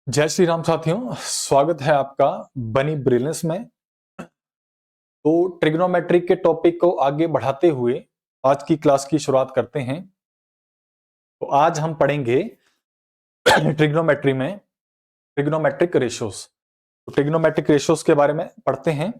जय श्री राम साथियों, स्वागत है आपका बनी ब्रिलियंस में। तो ट्रिग्नोमेट्री के टॉपिक को आगे बढ़ाते हुए आज की क्लास की शुरुआत करते हैं। तो आज हम पढ़ेंगे ट्रिग्नोमेट्री में ट्रिग्नोमेट्रिक रेशियोज। तो ट्रिग्नोमेट्रिक रेशियोज के बारे में पढ़ते हैं।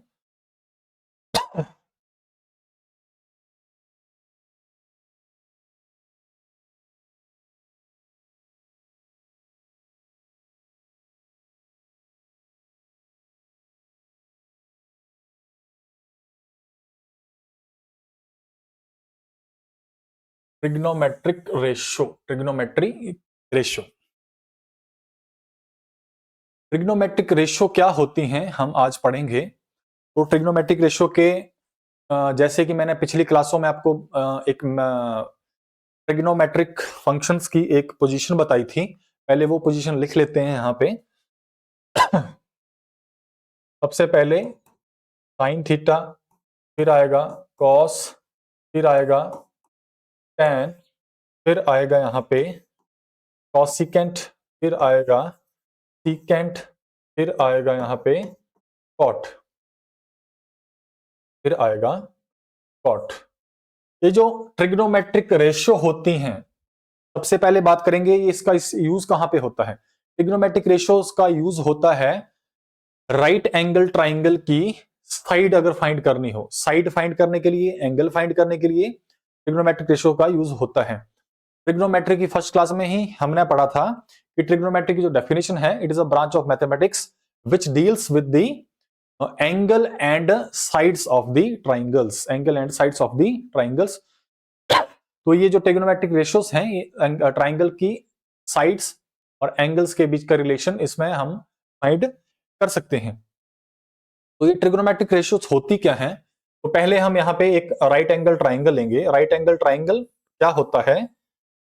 ट्रिग्नोमेट्री रेशियो ट्रिग्नोमेट्रिक रेशियो क्या होती हैं हम आज पढ़ेंगे। तो ट्रिग्नोमेट्रिक रेशियो के जैसे कि मैंने पिछली क्लासों में आपको एक ट्रिग्नोमेट्रिक फंक्शंस की एक पोजीशन बताई थी। पहले वो पोजीशन लिख लेते हैं यहाँ पे। सबसे पहले साइन थीटा, फिर आएगा कॉस, फिर आएगा टेन, फिर आएगा यहाँ पे कॉसिकेंट, फिर आएगा सीकेंट, फिर आएगा यहाँ पे कॉट, फिर आएगा कॉट। ये जो ट्रिग्नोमेट्रिक रेशियो होती हैं, सबसे पहले बात करेंगे ये इसका यूज कहां पे होता है। ट्रिग्नोमेट्रिक रेशियोज का यूज होता है राइट एंगल ट्राइंगल की साइड अगर फाइंड करनी हो, साइड फाइंड करने के लिए, एंगल फाइंड करने के लिए ट्रिग्नोमेट्रिक रेशियो का यूज होता है। ट्रिग्नोमेट्री की फर्स्ट क्लास में ही हमने पढ़ा था कि ट्रिग्नोमेट्री की जो डेफिनेशन है, it is a branch of mathematics which deals with the angle and sides of the triangles, angle and sides of the triangles. तो ये जो ट्रिग्नोमेट्रिक रेशियोज हैं, ये ट्राइंगल की साइड्स और एंगल्स के बीच का रिलेशन इसमें हम फाइंड कर सकते हैं। तो ये ट्रिग्नोमेट्रिक रेशियोज होती क्या है। तो पहले हम यहाँ पे एक राइट एंगल ट्राइंगल लेंगे। राइट एंगल ट्राइंगल क्या होता है,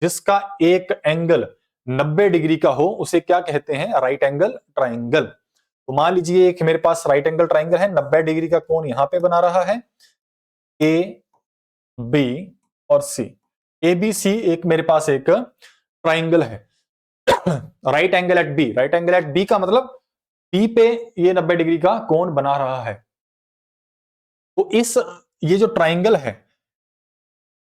जिसका एक एंगल 90 डिग्री का हो उसे क्या कहते हैं, राइट एंगल ट्राइंगल। तो मान लीजिए एक मेरे पास राइट एंगल ट्राइंगल है, 90 डिग्री का कोण यहां पे बना रहा है, ए बी और सी। ए बी सी एक मेरे पास एक ट्राइंगल है। Right angle at B, right angle at B का मतलब बी पे ये 90 डिग्री का कोण बना रहा है। तो इस ये जो ट्राइंगल है,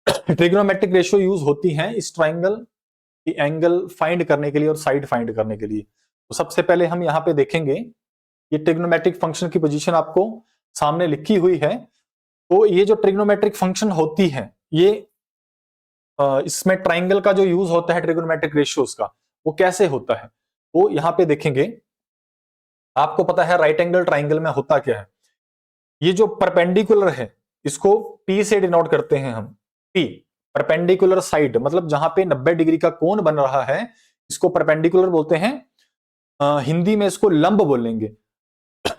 ट्रिग्नोमेट्रिक रेशियो यूज होती है इस ट्राइंगल की एंगल फाइंड करने के लिए और साइड फाइंड करने के लिए। तो सबसे पहले हम यहां पे देखेंगे, ये ट्रिग्नोमेट्रिक फंक्शन की पोजीशन आपको सामने लिखी हुई है। तो ये जो ट्रिग्नोमेट्रिक फंक्शन होती है, ये इसमें ट्राइंगल का जो यूज होता है ट्रिग्नोमेट्रिक रेशियोज का, वो कैसे होता है। तो यहां पे देखेंगे, आपको पता है राइट एंगल ट्राइंगल में होता क्या है। ये जो परपेंडिकुलर है, इसको पी से डिनोट करते हैं हम। पी परपेंडिकुलर साइड, मतलब जहां पे 90 डिग्री का कोण बन रहा है, इसको परपेंडिकुलर बोलते हैं। हिंदी में इसको लंब बोलेंगे।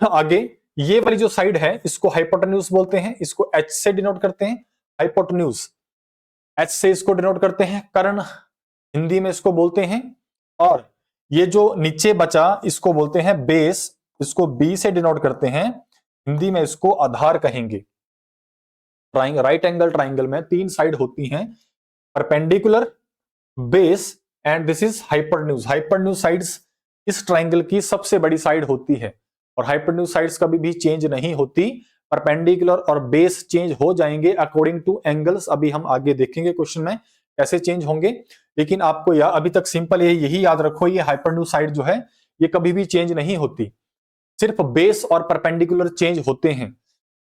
आगे ये वाली जो साइड है, इसको हाइपोटेन्यूज बोलते हैं। इसको एच से डिनोट करते हैं, हाइपोटेन्यूज। एच से इसको डिनोट करते हैं कर्ण, हिंदी में इसको बोलते हैं। और ये जो नीचे बचा, इसको बोलते हैं बेस, इसको बी से डिनोट करते हैं, हिंदी में इसको आधार कहेंगे। राइट एंगल ट्राइंगल में तीन साइड होती हैं, perpendicular, base and this is hypotenuse. Hypotenuse sides इस ट्राइंगल की सबसे बड़ी साइड होती है, और हाइपोटेन्यूज साइड्स कभी भी चेंज नहीं होती। परपेंडिकुलर और बेस चेंज हो जाएंगे अकॉर्डिंग टू एंगल्स। अभी हम आगे देखेंगे क्वेश्चन में कैसे चेंज होंगे। लेकिन आपको अभी तक सिंपल यही याद रखो, ये हाइपोटेन्यूज साइड जो है ये कभी भी चेंज नहीं होती, सिर्फ बेस और परपेंडिकुलर चेंज होते हैं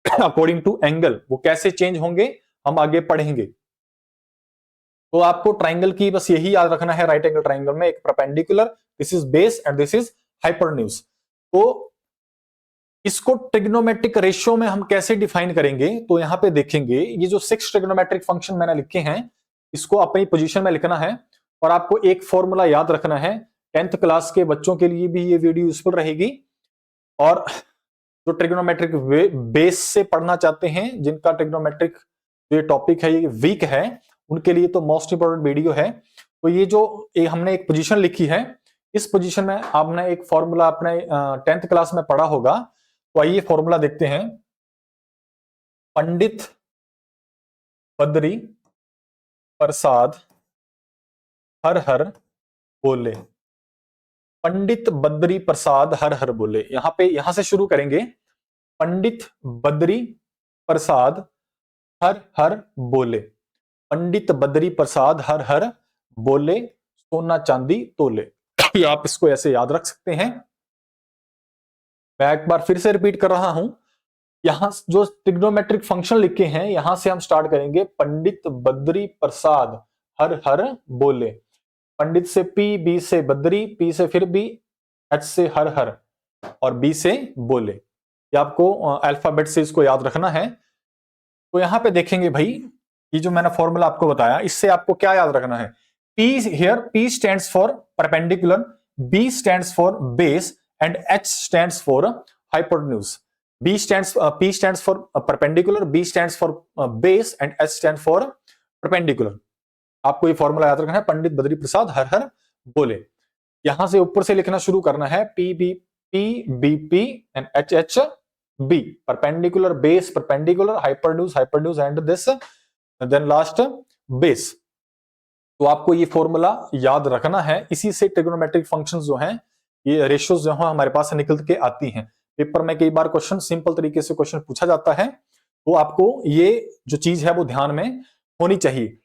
अकॉर्डिंग टू एंगल। वो कैसे चेंज होंगे हम आगे पढ़ेंगे। तो आपको ट्राइंगल की बस यही याद रखना है, राइट एंगल ट्राइंगल में एक perpendicular, this is base and this is hypotenuse. तो इसको ट्रिग्नोमेट्रिक रेशियो में हम कैसे डिफाइन करेंगे, तो यहां पे देखेंगे, ये जो 6 ट्रिग्नोमेट्रिक फंक्शन मैंने लिखे हैं, इसको अपनी पोजीशन में लिखना है। और आपको एक फॉर्मूला याद रखना है, 10th क्लास के बच्चों के लिए भी ये वीडियो यूजफुल रहेगी। और जो ट्रिग्नोमेट्रिक बेस से पढ़ना चाहते हैं, जिनका ट्रिग्नोमेट्रिक जो टॉपिक है ये वीक है, उनके लिए तो मोस्ट इंपोर्टेंट वीडियो है। तो ये जो हमने एक पोजीशन लिखी है, इस पोजीशन में आपने एक फॉर्मूला अपने 10th क्लास में पढ़ा होगा। तो आइए फॉर्मूला देखते हैं। पंडित बद्री प्रसाद हर हर बोले। पंडित बद्री प्रसाद हर हर बोले। यहां से शुरू करेंगे। पंडित बद्री प्रसाद हर हर बोले। पंडित बद्री प्रसाद हर हर बोले, सोना चांदी तोले। आप इसको ऐसे याद रख सकते हैं। मैं एक बार फिर से रिपीट कर रहा हूं। यहां जो ट्रिग्नोमेट्रिक फंक्शन लिखे हैं, यहां से हम स्टार्ट करेंगे। पंडित बद्री प्रसाद हर हर बोले। पंडित से पी, बी से बद्री, पी से फिर बी, एच से हर हर और बी से बोले। ये आपको अल्फाबेट से इसको याद रखना है। तो यहां पे देखेंगे भाई, ये जो मैंने फॉर्मूला आपको बताया, इससे आपको क्या याद रखना है। P here, P stands for perpendicular, B stands for base and H stands for hypotenuse. P stands for perpendicular, B stands for base and H stands for perpendicular. आपको ये फॉर्मूला याद रखना है। पंडित बद्री प्रसाद हर हर बोले। यहां से ऊपर से लिखना शुरू करना है। P B P and H B, perpendicular, base, perpendicular, hypotenuse and this then last base. तो आपको ये फॉर्मूला याद रखना है। इसी से ट्रिग्नोमेट्रिक फंक्शंस जो हैं, ये रेशियोज जो हैं हमारे पास निकल के आती हैं। पेपर में कई बार क्वेश्चन सिंपल तरीके से क्वेश्चन पूछा जाता है, तो आपको ये जो चीज है वो ध्यान में होनी चाहिए।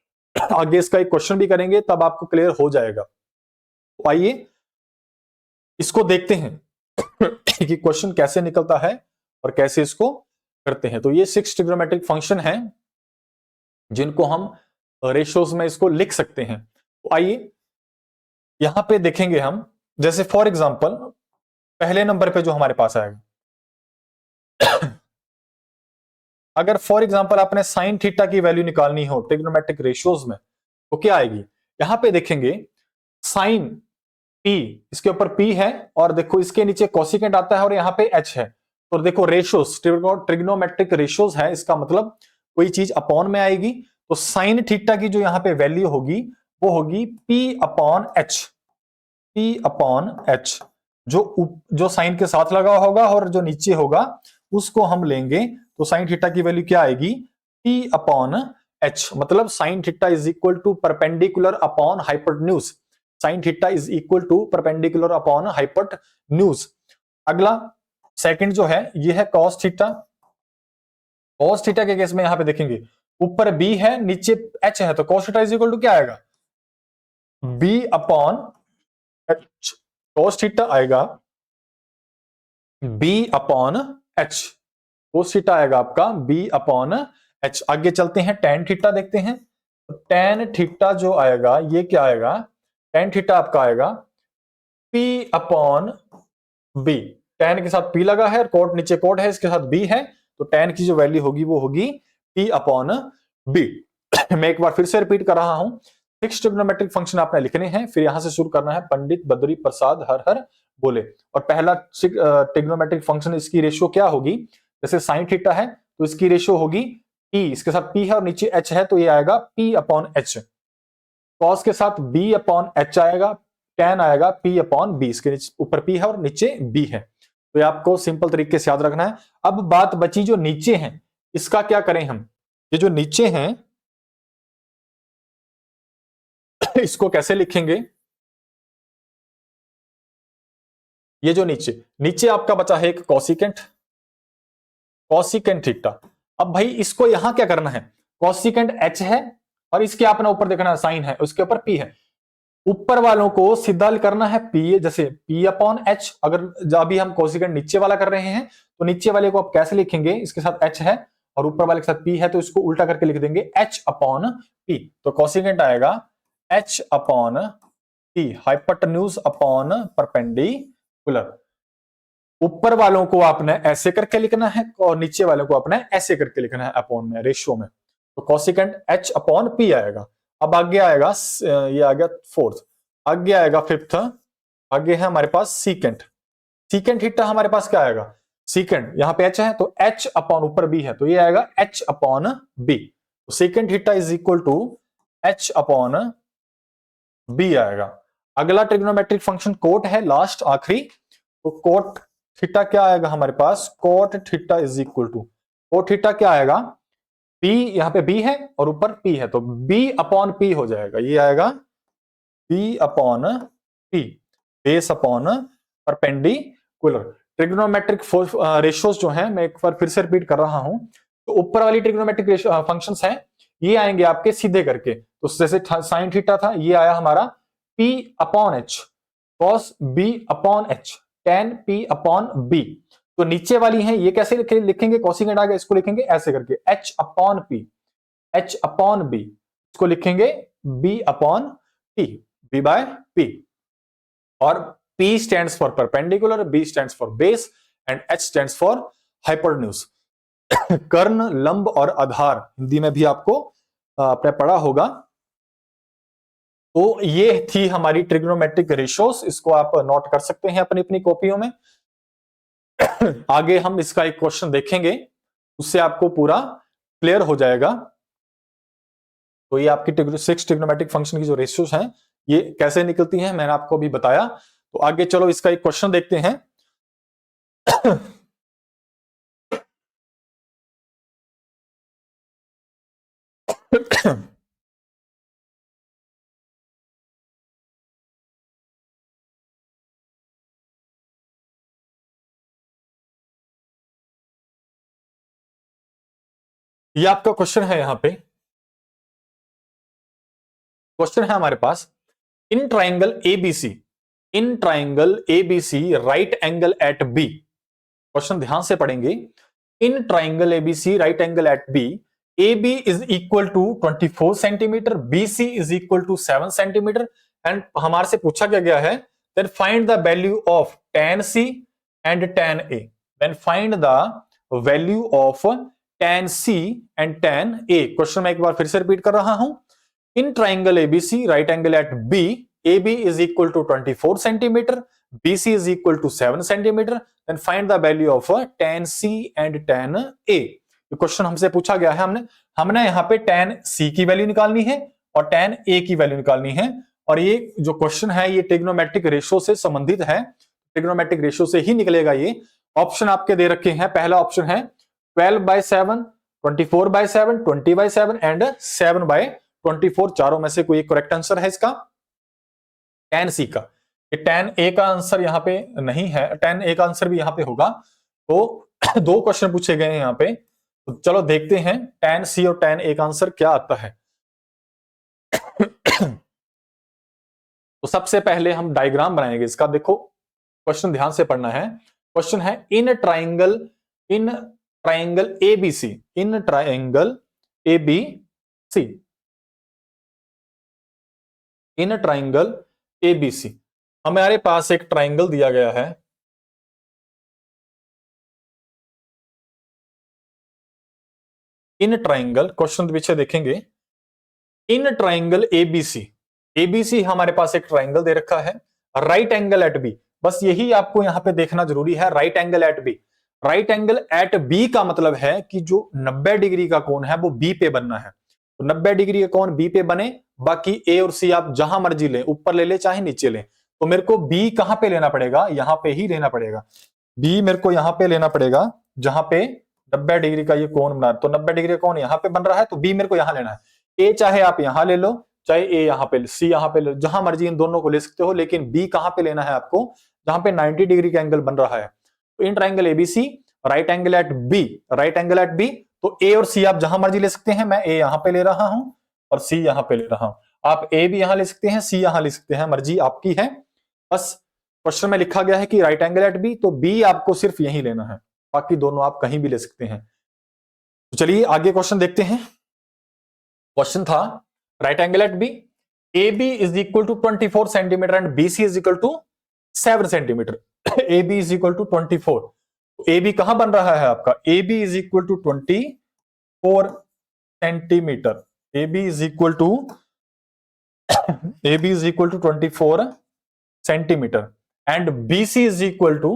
आगे इसका एक क्वेश्चन भी करेंगे, तब आपको क्लियर हो जाएगा। तो आइए इसको देखते हैं कि क्वेश्चन कैसे निकलता है और कैसे इसको करते हैं। तो ये 6 ट्रिग्नोमेट्रिक फंक्शन हैं जिनको हम रेशियोज में इसको लिख सकते हैं। तो आइए यहां पे देखेंगे हम। जैसे फॉर एग्जांपल पहले नंबर पे जो हमारे पास आएगा, अगर फॉर एग्जांपल आपने साइन थीटा की वैल्यू निकालनी हो ट्रिग्नोमेट्रिक रेशियोज में, तो क्या आएगी। यहां पे देखेंगे साइन पी, इसके ऊपर पी है और देखो इसके नीचे कोसिकेंट आता है और यहां पे एच है। तो देखो रेशियोज, ट्रिग्नोमेट्रिक रेशियोज है, इसका मतलब कोई चीज अपॉन में आएगी। तो साइन थीटा की जो यहां पे वैल्यू होगी वो होगी P upon H. P upon H जो साइन के साथ लगा होगा और जो नीचे होगा उसको हम लेंगे। तो साइन थीटा की वैल्यू क्या आएगी, P अपॉन एच। मतलब sine theta is equal to perpendicular upon hypotenuse. Sine theta is equal to perpendicular upon hypotenuse. अगला सेकंड जो है ये है कॉस थीटा। कॉस थीटा के केस में यहां पे देखेंगे ऊपर b है नीचे h है, तो cos theta is equal to क्या आएगा, b upon h। cos theta आएगा b upon h। cos theta आएगा आपका b अपॉन h। आगे चलते हैं tan थीटा देखते हैं। तो tan थीटा जो आएगा ये क्या आएगा, tan थीटा आपका आएगा p अपॉन b। tan के साथ p लगा है और कोट नीचे कोट है, इसके साथ b है, तो tan की जो वैल्यू होगी वो होगी P अपॉन B। मैं एक बार फिर से रिपीट कर रहा हूं। 6 ट्रिग्नोमेट्रिक फंक्शन आपने लिखने हैं, फिर यहां से शुरू करना है। पंडित बद्री प्रसाद हर हर बोले। और पहला ट्रिग्नोमेट्रिक फंक्शन, इसकी रेशियो क्या होगी, जैसे साइन थीटा है तो इसकी रेशियो होगी P, इसके साथ P है और नीचे H है, तो ये आएगा P अपॉन H। कॉस के साथ B अपॉन H आएगा, tan आएगा P अपॉन B, इसके ऊपर P है और नीचे B है। तो ये आपको सिंपल तरीके से याद रखना है। अब बात बची जो नीचे है, इसका क्या करें हम। ये जो नीचे हैं इसको कैसे लिखेंगे। ये जो नीचे आपका बचा है एक कॉसिकेंट, कॉसिकेंट थीटा। अब भाई इसको यहां क्या करना है, कॉसिकेंट h है और इसके आपने ऊपर देखना है साइन है, उसके ऊपर p है। ऊपर वालों को सीधा करना है p, जैसे p अपॉन h। अगर अभी हम कॉसिकेंट नीचे वाला कर रहे हैं तो नीचे वाले को आप कैसे लिखेंगे, इसके साथ h है और ऊपर वाले के साथ p है, तो इसको उल्टा करके लिख देंगे h अपॉन p। तो कॉसिकेंट आएगा h upon p, hypotenuse upon perpendicular. ऊपर वालों को आपने ऐसे करके लिखना है और नीचे वालों को आपने ऐसे करके लिखना है अपॉन में, रेशियो में। तो कॉसिकेंट h अपॉन p आएगा। अब आगे आएगा, ये आ गया फोर्थ, आगे आएगा फिफ्थ, आगे है हमारे पास सीकेंट। सीकेंट थीटा हमारे पास क्या आएगा, सीकेंट यहां पे h है तो h अपॉन ऊपर b है, तो ये आएगा h अपॉन b। तो secant theta is equal to h upon b आएगा। अगला ट्रिग्नोमेट्रिक फंक्शन कोट है, लास्ट आखिरी। तो कोट थीटा क्या आएगा हमारे पास, cot theta is equal to, cot theta क्या आएगा, p यहां पे b है और ऊपर p है, तो b अपॉन p हो जाएगा। ये आएगा b upon p। Base upon perpendicular. Trigonometric ratios जो है, मैं एक बार फिर से रिपीट कर रहा हूं, तो ऊपर वाली ट्रिग्नोमेट्रिक फंक्शंस हैं, ये आएंगे आपके सीधे करके। तो जैसे साइन थीटा था, ये आया हमारा P upon H, cos B upon H, tan P upon B। तो नीचे वाली है ये कैसे लिखेंगे, कोसिकेंड आ गया, इसको लिखेंगे ऐसे करके H upon P, H upon B, इसको लिखेंगे B upon T, B by P। और P stands for perpendicular, B stands for base and H stands for hypotenuse. कर्ण, लंब और आधार हिंदी में भी आपको आपने पढ़ा होगा। तो ये थी हमारी ट्रिग्नोमेट्रिक रेशियोज, इसको आप नोट कर सकते हैं अपनी अपनी कॉपियों में। आगे हम इसका एक क्वेश्चन देखेंगे, उससे आपको पूरा क्लियर हो जाएगा। तो ये आपकी 6 ट्रिग्नोमेट्रिक फंक्शन की जो रेशियोज हैं, ये कैसे निकलती हैं मैंने आपको अभी बताया। तो आगे चलो इसका एक क्वेश्चन देखते हैं। ये आपका क्वेश्चन है, यहां पे क्वेश्चन है हमारे पास, in triangle ABC right angle at B. Question ध्यान से पढ़ेंगे। In triangle ABC right angle at B, AB is equal to 24 centimetre, BC is equal to 7 centimetre, and हमारे से पूछा क्या गया है, then find the value of tan C and tan A। Then find the value of tan C and tan A। Question मैं एक बार फिर से रिपीट कर रहा हूं। In triangle ABC right angle at B, AB is equal to 24 centimeter, BC is equal to 7 centimeter, then find the value of tan C and tan A। ये question हमसे पूछा गया है, हमने यहाँ पे tan C की वैल्यू निकालनी है और tan A की वैल्यू निकालनी है। और ये जो क्वेश्चन है ये ट्रिग्नोमेट्रिक रेशियो से संबंधित है, ट्रिग्नोमेट्रिक रेशियो से ही निकलेगा ये। ऑप्शन आपके दे रखे हैं, पहला ऑप्शन है 12/7, 24/7, 20/7 एंड 7/24। चारों में से कोई एक करेक्ट आंसर है इसका tan C का। tan A का आंसर यहाँ पे नहीं है, tan A का आंसर भी यहाँ पे होगा। तो दो क्वेश्चन पूछे गए हैं यहाँ पे, तो चलो देखते हैं tan C और tan A का आंसर क्या आता है। तो सबसे पहले हम डायग्राम बनाएंगे इसका। देखो क्वेश्चन ध्यान से पढ़ना है। क्वेश्चन है in triangle ABC, in triangle ABC, in triangle ABC हमारे पास एक ट्राइंगल दिया गया है। इन ट्राइंगल, क्वेश्चन पीछे देखेंगे, इन ट्राइंगल ABC हमारे पास एक ट्राइंगल दे रखा है, राइट एंगल एट बी। बस यही आपको यहां पे देखना जरूरी है, right angle at B. Right angle at B का मतलब है कि जो 90 डिग्री का कोण है वो बी पे बनना है। तो 90 डिग्री का कोण बी पे बने, बाकी ए और सी आप जहां मर्जी लें, ऊपर ले ले चाहे नीचे लें। तो मेरे को बी कहां पे लेना पड़ेगा, यहां पे ही लेना पड़ेगा। बी मेरे को यहां पे लेना पड़ेगा जहां पे 90 डिग्री का ये कोण बना। तो 90 डिग्री का कोण यहां पे बन रहा है, तो बी मेरे को यहां लेना है। ए चाहे आप यहां ले लो, चाहे ए यहां पे, सी यहां पे ले, जहां मर्जी इन दोनों को ले सकते हो, लेकिन बी कहां पे लेना है आपको, जहां पे 90 डिग्री का एंगल बन रहा है। तो in triangle ABC right angle at B, right angle at B, तो ए और सी आप जहां मर्जी ले सकते हैं। मैं ए यहां पे ले रहा हूं और सी यहां पे ले रहा हूं। आप ए भी यहां ले सकते हैं, सी यहां ले सकते हैं, मर्जी आपकी है। बस क्वेश्चन में लिखा गया है कि राइट एंगल एट बी, तो बी आपको सिर्फ यही लेना है, बाकी दोनों आप कहीं भी ले सकते हैं। तो चलिए आगे क्वेश्चन देखते हैं। क्वेश्चन था right angle at B, AB is equal to 24 centimetre and BC is equal to 7 centimetre. AB is equal to 24, तो AB कहां बन रहा है आपका, AB is equal to 24 centimetre. AB is equal to AB is equal to 24 centimetre and BC is equal to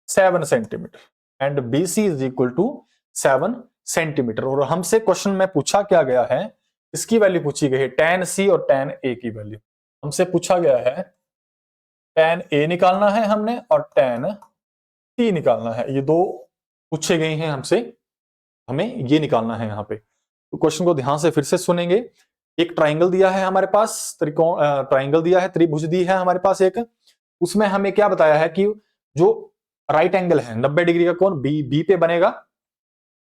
7 centimetre and BC is equal to 7 centimetre. और हमसे question में पूछा क्या गया है, इसकी वैल्यू पूछी गई है, tan C और tan A की वैल्यू हमसे पूछा गया है। tan A निकालना है हमने और tan C निकालना है, ये दो पूछे गए हैं हमसे, हमें ये निकालना है यहाँ पे। तो क्वेश्चन को ध्यान से फिर से सुनेंगे। एक ट्राइंगल दिया है हमारे पास, त्रिकोण ट्राइंगल दिया है, त्रिभुज दी है हमारे पास एक, उसमें हमें क्या बताया है कि जो राइट एंगल है 90 डिग्री का कोण बी बी पे बनेगा,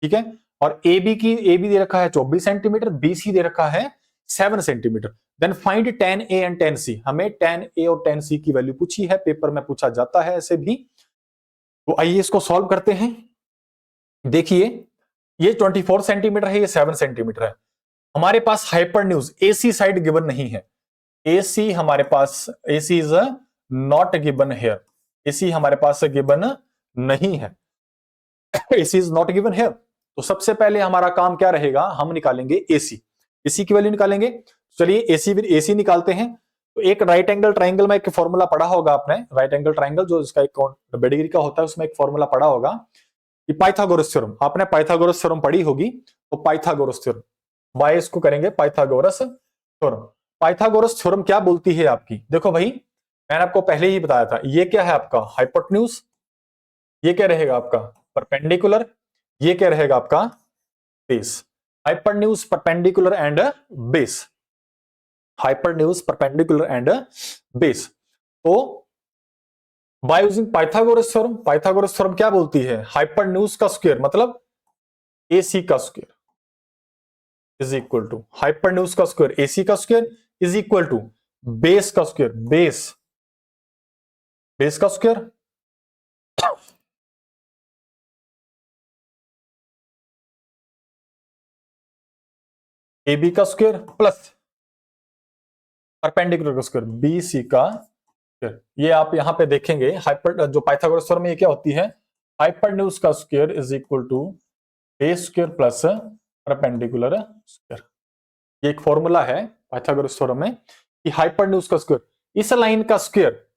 ठीक है, और ए बी दे रखा है 24 सेंटीमीटर, बी सी दे रखा है 7 centimetre. Then find tan A and tan C, हमें tan ए और tan सी की वैल्यू पूछी है, पेपर में पूछा जाता है ऐसे भी। तो आइए इसको सॉल्व करते हैं। देखिए ये 24 सेंटीमीटर है, ये 7 सेंटीमीटर है। हमारे पास हाइपरन्यूज एसी साइड गिवन नहीं है, एसी हमारे पास, AC is not given here, AC हमारे पास गिवन नहीं है, AC is not given here. तो सबसे पहले हमारा काम क्या रहेगा, हम निकालेंगे एसी, एसी की वैल्यू निकालेंगे। चलिए एसी विद एसी निकालते हैं। तो एक राइट एंगल ट्राइंगल में एक फॉर्मूला पढ़ा होगा आपने, राइट एंगल ट्राइंगल जो इसका एक 90 डिग्री का होता है, उसमें एक फॉर्मूला पढ़ा होगा कि पाइथागोरस थ्योरम, आपने पाइथागोरस थ्योरम पढ़ी होगी। तो पाइथागोरस थ्योरम, बाय इसको करेंगे पाइथागोरस थ्योरम। पाइथागोरस थ्योरम क्या बोलती है आपकी, देखो भाई मैंने आपको पहले ही बताया था, ये क्या है आपका हाइपोटेन्यूज, ये क्या रहेगा आपका परपेंडिकुलर, ये क्या रहेगा आपका base. Hypotenuse perpendicular and base, hypotenuse perpendicular and base. तो by using Pythagoras theorem, Pythagoras theorem क्या बोलती है, हाइपोटेन्यूज का स्क्वायर मतलब एसी का square is equal to hypotenuse का स्क्वायर, एसी का square is equal to base का स्क्वायर, बेस का स्क्वायर AB का स्क्वायर प्लस परपेंडिकुलर का स्क्वायर BC का स्क्वायर। ये आप यहां पे देखेंगे हाइपर, जो पाइथागोरस थ्योरम में ये क्या होती है, हाइपोटेन्यूज का square is equal to base square plus perpendicular square. ये एक फॉर्मूला है पाइथागोरस थ्योरम में कि हाइपोटेन्यूज का स्क्वायर, इस लाइन का स्क्वायर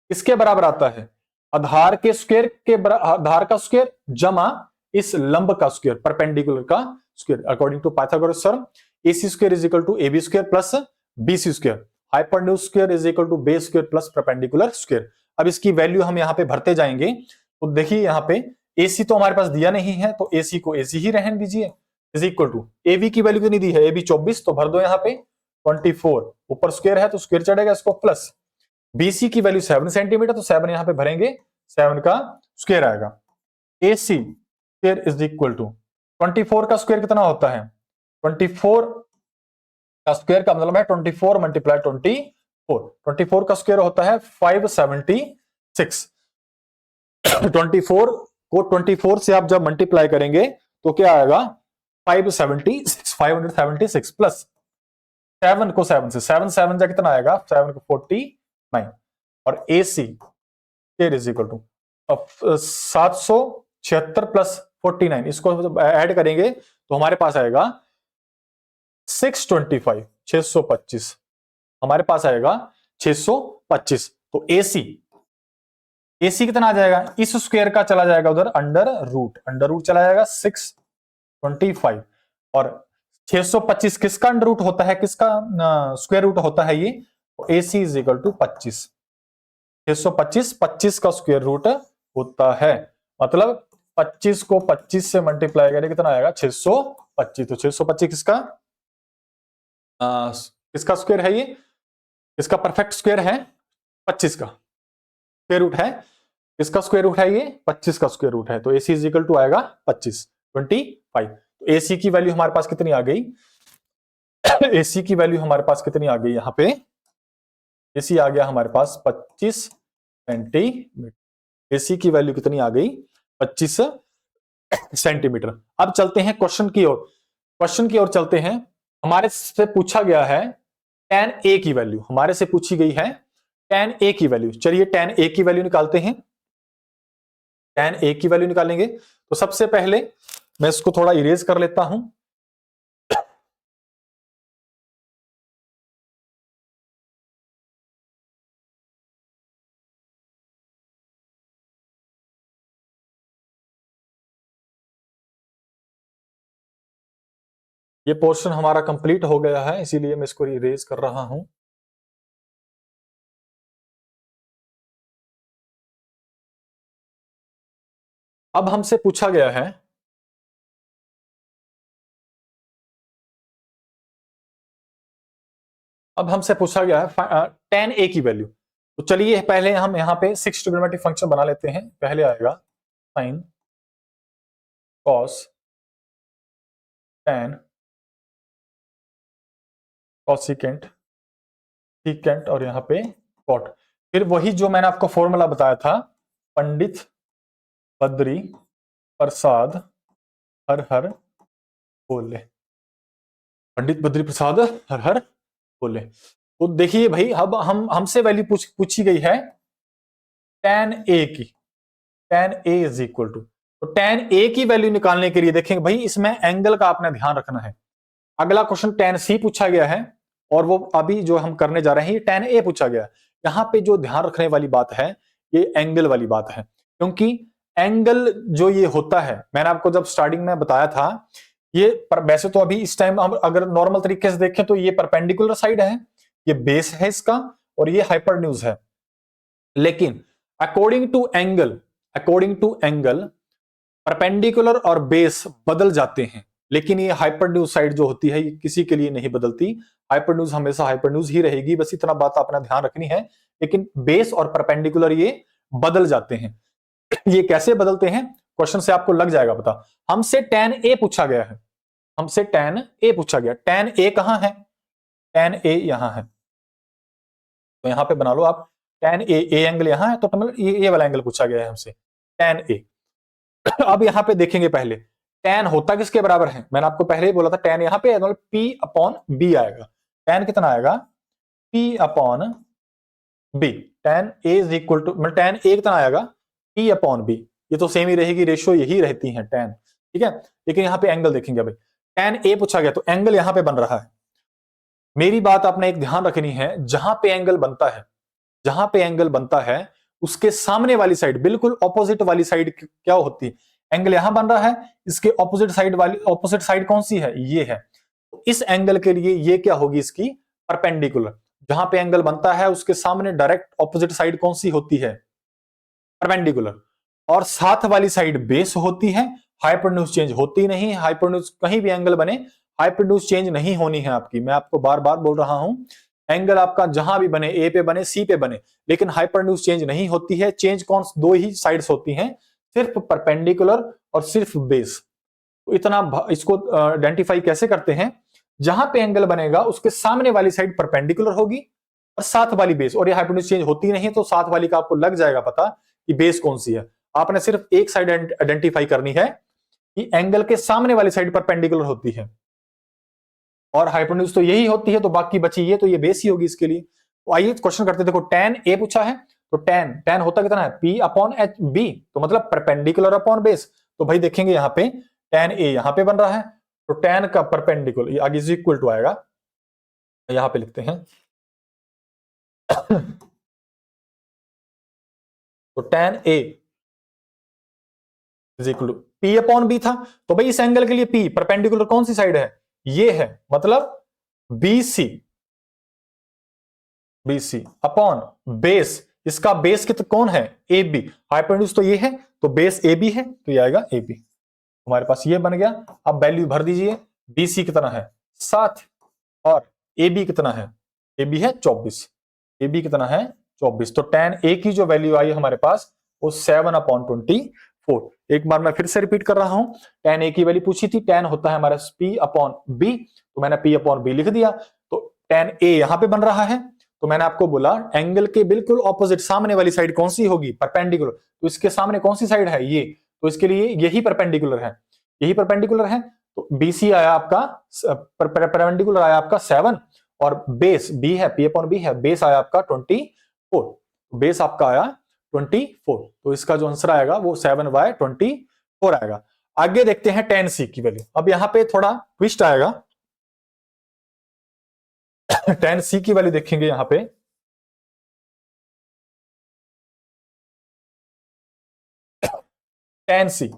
इसके बराबर आता है आधार के स्क्वायर के आधार का स्क्वायर जमा इस लंब का स्क्वायर परपेंडिकुलर का square, according to Pythagoras theorem. AC square is equal to AB square plus BC square, hypotenuse square is equal to base square plus perpendicular square. अब इसकी वैल्यू हम यहाँ पे भरते जाएंगे। तो देखिए यहाँ पे AC तो हमारे पास दिया नहीं है, तो AC को AC ही रहने दीजिए, इज इक्वल टू AB की वैल्यू नहीं दी है, AB 24, तो भर दो यहाँ पे 24, ऊपर स्क्वायर है तो स्क्वायर चढ़ेगा इसको, प्लस BC की वैल्यू 7 सेंटीमीटर, तो 7 यहां पे भरेंगे, 7 का स्क्वायर आएगा। AC square is equal to 24 का स्क्वायर कितना होता है, 24 का स्क्वायर का मतलब है 24 मल्टीप्लाई 24, 24 का स्क्वायर होता है 576। 24 को 24 से आप जब मल्टीप्लाई करेंगे तो क्या आएगा 576 प्लस 7 को 7 से, 7 7 जा कितना आएगा, 7 को 49, और AC square is equal to 776 plus 49, इसको जब ऐड करेंगे तो हमारे पास आएगा 625, 625 हमारे पास आएगा 625। तो AC कितना आ जाएगा, इस स्क्वायर का चला जाएगा उधर अंडर रूट चला जाएगा 625, और 625 किसका अंडर रूट होता है, किसका स्क्वायर रूट होता है ये, तो AC इज इक्वल टू 25, 625 25 का स्क्वायर रूट होता है, मतलब 25 को 25 से मल्टीप्लाई करें कितना आएगा 625। तो 625 किसका स्क्वायर है, ये इसका परफेक्ट स्क्वायर है 25 का स्क्वायर रूट है, इसका स्क्वायर रूट है ये 25 का स्क्वायर रूट है, तो AC इज इक्वल टू आएगा 25 25। तो AC की वैल्यू हमारे पास कितनी आ गई, AC की वैल्यू हमारे पास कितनी आ गई, यहां पे AC आ गया हमारे पास 25 सेंटीमीटर, AC की वैल्यू कितनी आ गई 25 सेंटीमीटर। अब चलते हैं क्वेश्चन की ओर, चलते हैं। हमारे से पूछा गया है tan A की वैल्यू, हमारे से पूछी गई है tan A की वैल्यू। चलिए tan A की वैल्यू निकालते हैं, tan A की वैल्यू निकालेंगे। तो सबसे पहले मैं इसको थोड़ा इरेज कर लेता हूं, ये पोर्शन हमारा कंप्लीट हो गया है, इसीलिए मैं इसको इरेज कर रहा हूं। अब हमसे पूछा गया है अब हमसे पूछा गया है tan a की वैल्यू। तो चलिए पहले हम यहाँ पे 6 ट्रिग्नोमेट्रिक फंक्शन बना लेते हैं। पहले आएगा sin cos tan cosecant secant और यहाँ पे cot। फिर वही जो मैंने आपको फॉर्मूला बताया था, पंडित बद्री प्रसाद हर हर बोले, पंडित बद्री प्रसाद हर हर बोले। तो देखिए भाई, अब हमसे वैल्यू पूछी गई है tan a की। tan a is equal to, तो tan a की वैल्यू निकालने के लिए देखेंगे भाई, इसमें एंगल का आपने ध्यान रखना है। अगला क्वेश्चन tan c पूछा गया है, और वो अभी जो हम करने जा रहे हैं ये tan a पूछा गया है। यहां पे जो ध्यान रखने वाली बात है ये एंगल वाली बात है, क्योंकि एंगल जो ये होता है, मैंने आपको जब स्टार्टिंग में बताया था, ये वैसे तो अभी इस टाइम हम अगर नॉर्मल तरीके से देखें तो ये परपेंडिकुलर साइड है, ये बेस है इसका, और ये हाइपरन्यूज है। लेकिन अकॉर्डिंग टू एंगल परपेंडिकुलर और बेस बदल जाते हैं, लेकिन ये हाइपरन्यूज साइड जो होती है ये किसी के लिए नहीं बदलती। हाइपरन्यूज हमेशा हाइपरन्यूज ही रहेगी, बस इतना बात आपने ध्यान रखनी है। लेकिन बेस और परपेंडिकुलर ये बदल जाते हैं। ये कैसे बदलते हैं, क्वेश्चन से आपको लग जाएगा पता। हमसे tan a पूछा गया है, हमसे tan a पूछा गया। tan a कहां है, tan a यहां है, तो यहां पे बना लो आप tan a, a एंगल यहां है, तो मतलब ये वाला एंगल पूछा गया है हमसे, tan a। अब यहां पे देखेंगे पहले tan होता किसके बराबर है, मैंने आपको पहले ही बोला था tan यहां पे मतलब p अपॉन b आएगा। tan कितना आएगा, p upon b। tan a is equal to, मतलब tan a कितना आएगा, p अपॉन b। ये तो सेम ही रहेगी, रेशियो यही रहती है tan, ठीक है। लेकिन यहां पे एंगल देखेंगे भाई, tan a पूछा गया तो एंगल यहां पे बन रहा है। मेरी बात आपने एक ध्यान रखनी है, जहां पे एंगल बनता है, जहां पे एंगल बनता है उसके सामने वाली साइड, बिल्कुल ऑपोजिट वाली साइड क्या होती है, एंगल यहां बन रहा है, इसके ऑपोजिट साइड कौन सी है, ये है। तो इस एंगल के लिए ये क्या होगी, इसकी परपेंडिकुलर। जहां पे एंगल बनता है उसके सामने डायरेक्ट ऑपोजिट साइड कौन सी होती है, परपेंडिकुलर। और साथ वाली साइड बेस होती है, हाइपोटेन्यूज चेंज होती नहीं। हाइपोटेन्यूज कहीं भी एंगल बने, हाइपोटेन्यूज चेंज नहीं होनी है आपकी। मैं आपको बार बार बोल रहा हूं, एंगल आपका जहां भी बने, ए पे बने, सी पे बने, लेकिन हाइपोटेन्यूज चेंज नहीं होती है। चेंज कौन, दो ही साइड्स होती हैं, सिर्फ परपेंडिकुलर और सिर्फ बेस। तो इतना इसको आइडेंटिफाई कैसे करते हैं, जहां पे एंगल बनेगा उसके सामने वाली साइड परपेंडिकुलर होगी और साथ वाली बेस, और ये हाइपोटेन्यूज चेंज होती नहीं तो साथ वाली का आपको लग जाएगा पता कि बेस कौन सी है। आपने सिर्फ एक साइड आइडेंटिफाई करनी है कि एंगल के सामने वाली साइड परपेंडिकुलर होती है, और हाइपोटेन्यूज तो यही होती है, तो बाकी बची ये, तो ये बेस ही होगी इसके लिए। तो आइए क्वेश्चन करते हैं। देखो tan a पूछा है, तो tan होता कितना है, p अपॉन एच b, तो मतलब परपेंडिकुलर अपॉन बेस। तो भाई देखेंगे यहाँ पे tan a यहाँ पे बन रहा है, तो tan का परपेंडिकुलर आगे इज इक्वल टू आएगा, यहाँ पे लिखते हैं तो tan a is equal to p upon b था। तो भाई इस एंगल के लिए p परपेंडिकुलर कौन सी साइड है, ये है, मतलब BC अपॉन बेस। इसका बेस कितना कौन है, AB। हाइपोटेन्यूज तो ये है, तो बेस AB है, तो ये आएगा AB। हमारे पास ये बन गया। अब वैल्यू भर दीजिए, BC कितना है 7, और AB कितना है, AB है 24। AB कितना है 24। तो tan A की जो वैल्यू आई हमारे पास वो 7/24। एक बार मैं फिर से रिपीट कर रहा हूं, tan A की वैल्यू पूछी थी, tan होता है हमारा P अपॉन B, तो मैंने P अपॉन B लिख दिया। तो tan A यहां पे बन रहा है, तो मैंने आपको बोला एंगल के बिल्कुल ऑपोजिट सामने वाली साइड कौन सी होगी, परपेंडिकुलर। तो इसके सामने कौन सी साइड है, ये, तो इसके लिए यही परपेंडिकुलर है, यही परपेंडिकुलर है। तो BC आया आपका, परपेंडिकुलर आया आपका 7, और बेस B है, P अपॉन B है, बेस आया आपका 24, बेस आपका आया 24। तो इसका जो आंसर आएगा वो 7/24 आएगा। आगे देखते हैं tan C की वैल्यू। अब यहां पे थोड़ा ट्विस्ट आएगा tan C की वैल्यू देखेंगे यहां पे, tan C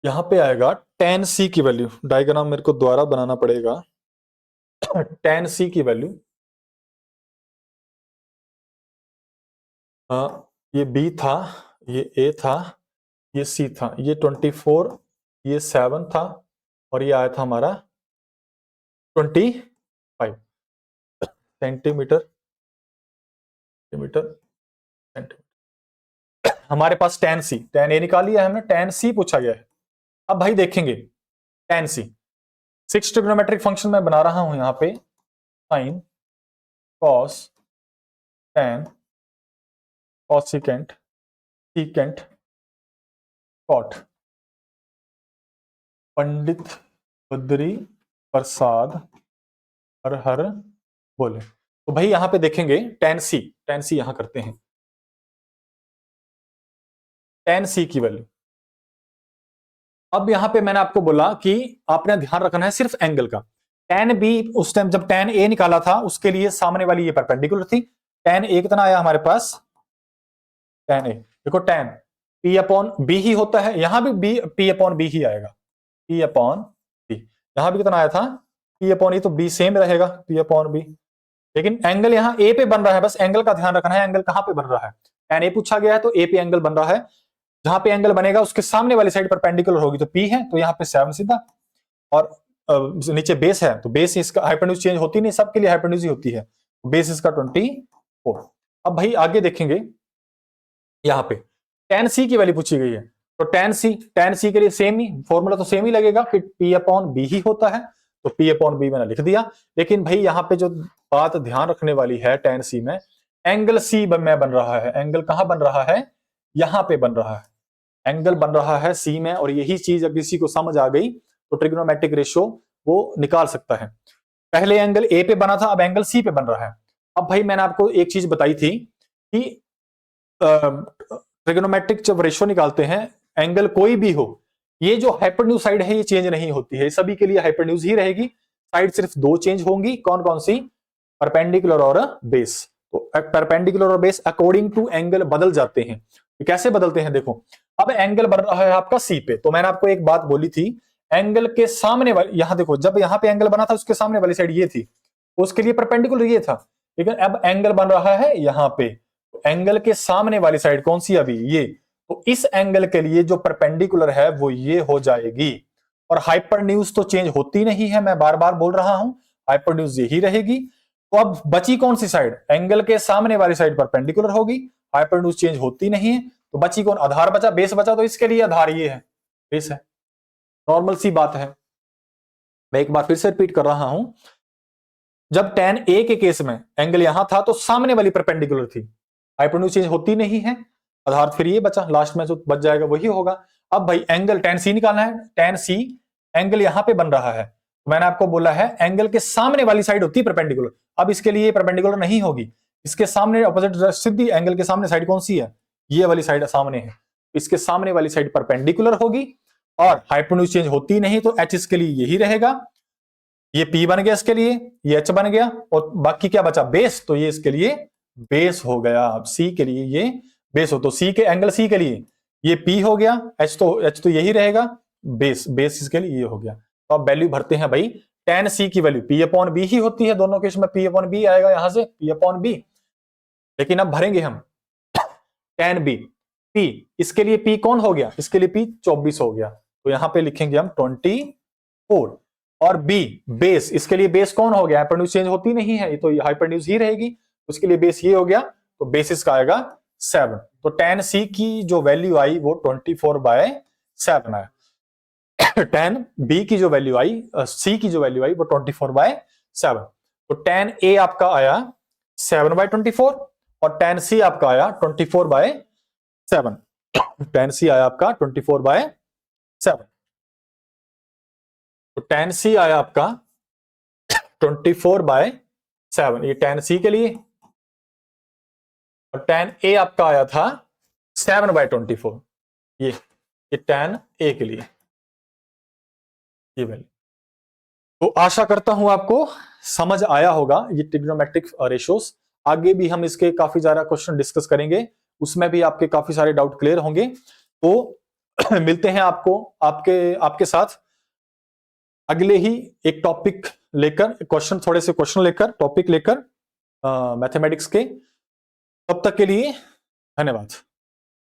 यहां पे आएगा tan C की वैल्यू। डायग्राम मेरे को दोबारा बनाना पड़ेगा। tan C की वैल्यू, ये B था, ये A था, ये C था, ये 24, ये 7 था, और ये आया था हमारा 25 सेंटीमीटर सेंटीमीटर सेंटीमीटर। हमारे पास tan C, tan A निकाल लिया है हमने, tan C पूछा गया है। अब भाई देखेंगे tan C, 6 ट्रिग्नोमेट्रिक फंक्शन मैं बना रहा हूं यहां पे, sine, cos, tan, cosecant, secant, cot. Pandit Badri Prasad हर हर बोले। तो भाई यहां पे देखेंगे tan C यहां करते हैं, tan C की वैल्यू। अब यहां पे मैंने आपको बोला कि आपने ध्यान रखना है सिर्फ एंगल का। tan B उस टाइम जब tan A निकाला था उसके लिए सामने वाली ये परपेंडिकुलर थी। tan A कितना आया हमारे पास, tan A देखो tan P अपॉन B ही होता है, यहां भी P अपॉन B ही आएगा, P अपॉन B। यहां भी कितना आया था, P अपॉन E, तो B सेम रहेगा, P अपॉन B। लेकिन एंगल यहां A पे बन रहा है, बस एंगल का ध्यान रखना है, एंगल कहां पे बन रहा है, tan A पूछा गया है तो A पे एंगल बन रहा है, जहां पे एंगल बनेगा उसके सामने वाली साइड परपेंडिकुलर होगी, तो P है तो यहाँ पे 7 सीधा, और नीचे बेस है तो बेस इसका हाइपोटेन्यूज चेंज होती नहीं, सबके लिए हाइपोटेन्यूज ही होती है, बेस इसका 24। अब भाई आगे देखेंगे, यहाँ पे tan C की वैल्यू पूछी गई है, तो tan C के लिए सेम ही फॉर्मूला, तो सेम ही लगेगा कि P अपॉन B ही होता है, तो P अपॉन B मैंने लिख दिया। लेकिन भाई यहाँ पे जो बात ध्यान रखने वाली है, tan C में एंगल C में बन रहा है, एंगल कहां बन रहा है, यहां पे बन रहा है, एंगल बन रहा है C में, और यही चीज अगर किसी को समझ आ गई तो ट्रिग्नोमेट्रिक रेशियो वो निकाल सकता है। पहले एंगल A पे बना था, अब एंगल C पे बन रहा है। अब भाई मैंने आपको एक चीज बताई थी कि ट्रिग्नोमेट्रिक जब रेशियो निकालते हैं, एंगल कोई भी हो, ये जो हाइपोटेन्यूज साइड है ये चेंज नहीं होती है, सभी के लिए हाइपोटेन्यूज ही रहेगी, साइड सिर्फ दो चेंज होंगी, कौन कौन सी, परपेंडिकुलर और बेस। तो परपेंडिकुलर और बेस अकॉर्डिंग टू एंगल बदल जाते हैं। कैसे बदलते हैं देखो, अब एंगल बन रहा है आपका C पे, तो मैंने आपको एक बात बोली थी, एंगल के सामने वाली, यहां देखो जब यहां पे एंगल बना था उसके सामने वाली साइड ये थी, उसके लिए परपेंडिकुलर ये था, लेकिन अब एंगल बन रहा है यहां पे, तो एंगल के सामने वाली साइड कौन सी अभी ये, तो इस एंगल के लिए जो परपेंडिकुलर है वो ये हो जाएगी, और हाइपरन्यूज तो चेंज होती नहीं है, मैं बार बार बोल रहा हूं, हाइपरन्यूज यही रहेगी। तो अब बची कौन सी साइड, एंगल के सामने वाली साइड परपेंडिकुलर होगी, हाइपरन्यूज चेंज होती नहीं है, तो बची कौन, आधार बचा, बेस बचा, तो इसके लिए आधार ये है, बेस है, नॉर्मल सी बात है। मैं एक बार फिर से रिपीट कर रहा हूं, जब tan A के केस में एंगल यहां था तो सामने वाली परपेंडिकुलर थी, हाइपोटेन्यूज चेंज होती नहीं है, आधार फिर ये बचा, लास्ट में जो बच जाएगा वही होगा। अब भाई एंगल tan C निकालना है, tan C एंगल यहां पे बन रहा है, मैंने आपको बोला है एंगल के सामने वाली साइड होती है परपेंडिकुलर, अब इसके लिए परपेंडिकुलर नहीं होगी, इसके सामने ऑपोजिट सीधी एंगल के सामने साइड कौन सी है, ये वाली साइड सामने है, इसके सामने वाली साइड परपेंडिकुलर होगी, और हाइपोटेन्यूज चेंज होती नहीं, तो H इसके लिए यही रहेगा, ये P बन गया इसके लिए, ये H बन गया, और बाकी क्या बचा, बेस, तो ये इसके लिए बेस हो गया, अब C के लिए ये बेस हो, तो C के एंगल C के लिए ये P हो गया, H तो यही रहेगा, बेस इसके लिए ये हो गया। तो अब वैल्यू भरते हैं भाई, tan C की वैल्यू P अपॉन B ही होती है, दोनों केस में P अपॉन B आएगा, यहां से P अपॉन B। लेकिन अब भरेंगे हम tan B, P इसके लिए P कौन हो गया, इसके लिए P 24 हो गया, तो यहां पे लिखेंगे हम 24, और B बेस, इसके लिए बेस कौन हो गया, हाइपरन्यूज चेंज होती नहीं है, ये तो हाइपरन्यूज ही रहेगी, उसके लिए बेस ये हो गया, तो बेसिस का आएगा 7, तो tan C की जो वैल्यू आई वो 24/7 आया, tan B की जो वैल्यू आई, C की जो वैल्यू आई वो 24/7, तो tan A आपका आया 7/24, और tan C आपका आया 24/7, tan C आया आपका 24/7, तो tan C आया आपका 24/7, ये tan C के लिए, और tan A आपका आया था 7/24, ये tan A के लिए ये वैल्यू। तो आशा करता हूं आपको समझ आया होगा ये ट्रिग्नोमेट्रिक रेशियोज, आगे भी हम इसके काफी ज्यादा क्वेश्चन डिस्कस करेंगे, उसमें भी आपके काफी सारे डाउट क्लियर होंगे। तो मिलते हैं आपको आपके साथ अगले ही एक टॉपिक लेकर, क्वेश्चन थोड़े से क्वेश्चन लेकर, टॉपिक लेकर मैथमेटिक्स के। तब तक के लिए धन्यवाद।